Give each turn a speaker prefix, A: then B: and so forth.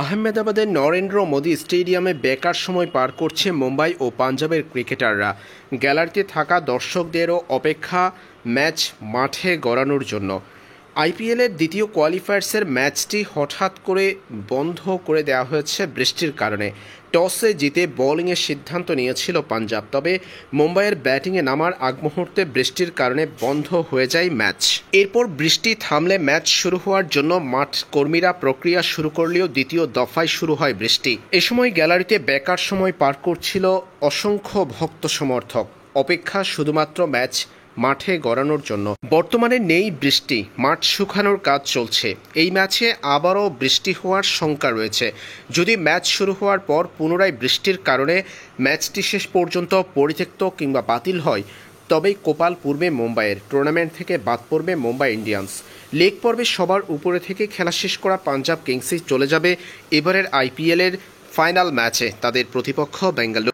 A: আহমেদাবাদের নরেন্দ্র মোদী স্টেডিয়ামে বেকার সময় পার করছে মুম্বাই ও পাঞ্জাবের ক্রিকেটাররা। গ্যালারিতে থাকা দর্শকদেরও অপেক্ষা ম্যাচ মাঠে গড়ানোর জন্য। আইপিএলের দ্বিতীয় কোয়ালিফায়ার্সের ম্যাচটি হঠাৎ করে বন্ধ করে দেওয়া হয়েছে বৃষ্টির কারণে। টসে জিতে বোলিংয়ের সিদ্ধান্ত নিয়েছিল পাঞ্জাব, তবে মুম্বাইয়ের ব্যাটিংয়ে নামার আগ মুহূর্তে বৃষ্টির কারণে বন্ধ হয়ে যায় ম্যাচ। এরপর বৃষ্টি থামলে ম্যাচ শুরু হওয়ার জন্য মাঠ কর্মীরা প্রক্রিয়া শুরু করলেও দ্বিতীয় দফায় শুরু হয় বৃষ্টি। এ সময় গ্যালারিতে বেকার সময় পার করছিল অসংখ্য ভক্ত সমর্থক, অপেক্ষা শুধুমাত্র ম্যাচ মাঠে গড়ানোর জন্য। বর্তমানে নেই বৃষ্টি, মাঠ শুকানোর কাজ চলছে। এই ম্যাচে আবারও বৃষ্টি হওয়ার শঙ্কা রয়েছে। যদি ম্যাচ শুরু হওয়ার পর পুনরায় বৃষ্টির কারণে ম্যাচটি শেষ পর্যন্ত পরিত্যক্ত কিংবা বাতিল হয়, তবেই কপাল পুড়বে মুম্বাইয়ের। টুর্নামেন্ট থেকে বাদ পড়বে মুম্বাই ইন্ডিয়ান্স। লীগ পর্বে সবার উপরে থেকে খেলা শেষ করা পাঞ্জাব কিংসই চলে যাবে এবারের আইপিএলের ফাইনাল ম্যাচে তাদের প্রতিপক্ষ বেঙ্গালুরু।